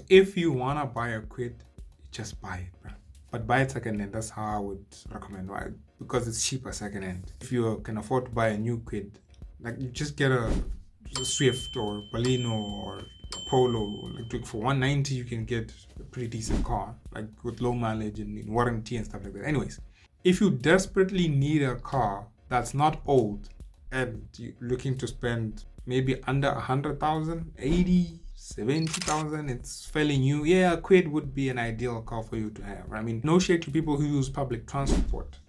if you wanna buy a Kwid, just buy it, bro. But buy it second hand. That's how I would recommend. Why? Because it's cheaper second hand. If you can afford to buy a new Kwid, like you just get a Swift or Baleno or a Polo. Like for 190, you can get a pretty decent car, like with low mileage and warranty and stuff like that. Anyways, if you desperately need a car that's not old and you're looking to spend maybe under 100,000, 80, 70,000, it's fairly new. Yeah, a Kwid would be an ideal car for you to have. I mean, no shade to people who use public transport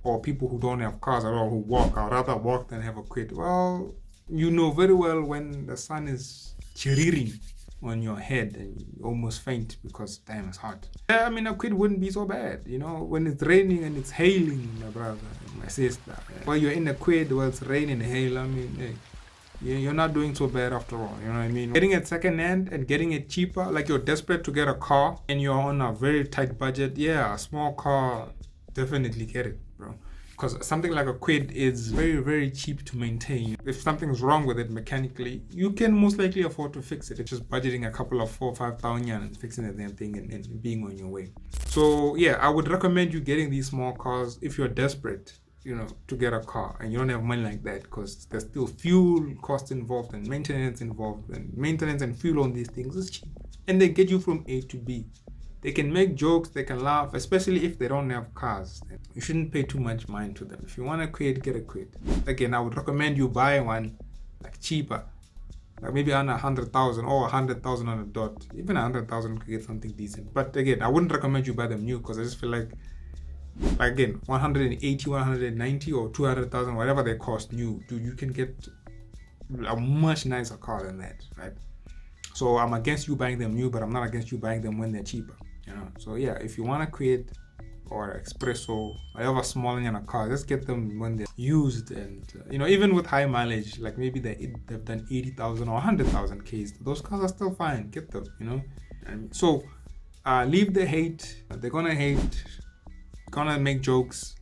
or people who don't have cars at all, who walk. I'd rather walk than have a Kwid. Well, you know very well when the sun is chiriring on your head and you almost faint because damn, it's hot. Yeah, I mean, a Kwid wouldn't be so bad, you know, when it's raining and it's hailing, my brother, my sister. While you're in a Kwid, while it's raining and hail, I mean, hey, you're not doing so bad after all, you know what I mean? Getting it second hand and getting it cheaper, like you're desperate to get a car and you're on a very tight budget, yeah, a small car, definitely get it, bro. Because something like a Kwid is very, very cheap to maintain. If something's wrong with it mechanically, you can most likely afford to fix it. It's just budgeting a couple of 4 or 5,000 and fixing the damn thing and being on your way. So yeah, I would recommend you getting these small cars if you're desperate, you know, to get a car and you don't have money like that, because there's still fuel cost involved and maintenance involved, and maintenance and fuel on these things is cheap. And they get you from A to B. They can make jokes, they can laugh, especially if they don't have cars. You shouldn't pay too much mind to them. If you want a Kwid, get a Kwid. Again, I would recommend you buy one like cheaper, like maybe under 100,000 or 100,000 on a dot. Even 100,000 could get something decent. But again, I wouldn't recommend you buy them new, because I just feel like again, 180, 190 or 200,000, whatever they cost new, dude, you can get a much nicer car than that, right? So I'm against you buying them new, but I'm not against you buying them when they're cheaper, you know? So yeah, if you want a Kwid or Espresso, whatever small in a car, just get them when they're used. And you know, even with high mileage, like maybe they've done 80,000 or 100,000 Ks, those cars are still fine. Get them, you know? And so leave the hate. They're gonna hate, gonna make jokes,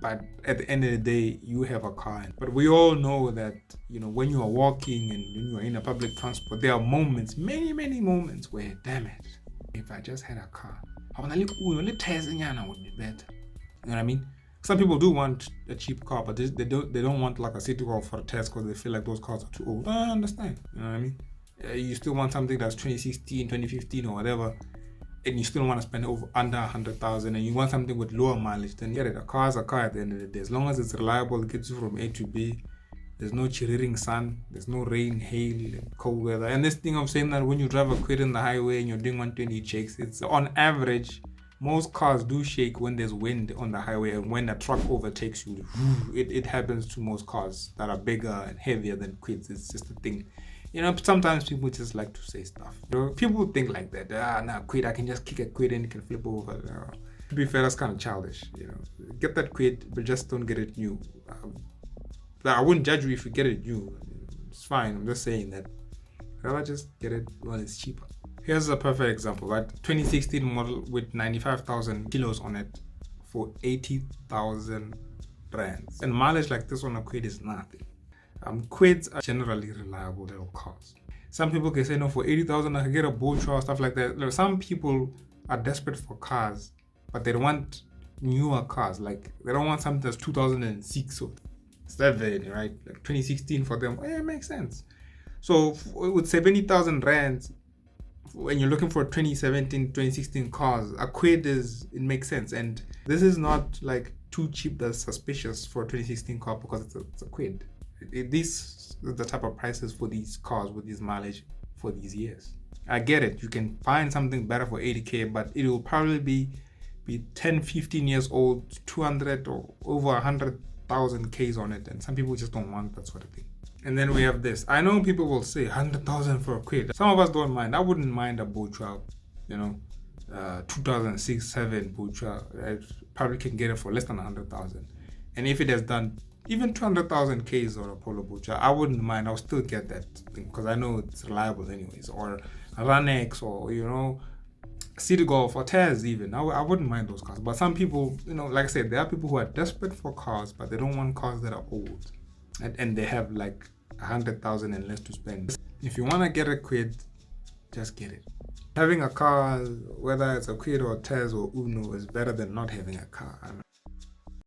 but at the end of the day, you have a car. But we all know that, you know, when you are walking and when you are in a public transport, there are moments, many moments where, damn it, if I just had a car, the tires would be better. You know what I mean? Some people do want a cheap car, but they don't want like a city car for a test because they feel like those cars are too old. I understand. You know what I mean? You still want something that's 2016, 2015 or whatever, and you still want to spend under 100,000, and you want something with lower mileage, then get it. A car is a car at the end of the day. As long as it's reliable, it gets you from A to B. There's no chirring sun, there's no rain, hail, cold weather. And this thing of saying that when you drive a Kwid in the highway and you're doing 120 shakes, it's on average, most cars do shake when there's wind on the highway, and when a truck overtakes you, it happens to most cars that are bigger and heavier than Kwids. It's just a thing. You know, sometimes people just like to say stuff. You know, people think like that. Kwid, I can just kick a Kwid and it can flip over. To be fair, that's kind of childish. You know, get that Kwid, but just don't get it new. I wouldn't judge you if you get it new. It's fine. I'm just saying that. Rather just get it when it's cheaper. Here's a perfect example, right? 2016 model with 95,000 kilos on it for 80,000 rands. And mileage like this on a Kwid is nothing. Kwids are generally reliable little cars. Some people can say, no, for 80,000 I can get a Bocha or stuff like that. Look, some people are desperate for cars, but they want newer cars. Like they don't want something that's 2006 or 7, right? Like 2016 for them, it makes sense. So with 70,000 rands, when you're looking for 2017, 2016 cars, a Kwid it makes sense. And this is not like too cheap that's suspicious for a 2016 car, because it's a Kwid. These are the type of prices for these cars with this mileage for these years. I get it, you can find something better for 80k, but it will probably be 10, 15 years old, 200 or over 100,000 Ks on it, and some people just don't want that sort of thing. And then we have this. I know people will say 100,000 for a Kwid. Some of us don't mind. I wouldn't mind a Bocha, you know, 2006-7 Bocha. I probably can get it for less than 100,000. And if it has done even 200,000 Ks on a Polo Bocha, I wouldn't mind. I'll still get that thing because I know it's reliable anyways. Or a Ranex, or, you know, City Golf or Taz even. I wouldn't mind those cars. But some people, you know, like I said, there are people who are desperate for cars, but they don't want cars that are old. And they have like 100,000 and less to spend. If you want to get a Kwid, just get it. Having a car, whether it's a Kwid or Tez or Uno, is better than not having a car.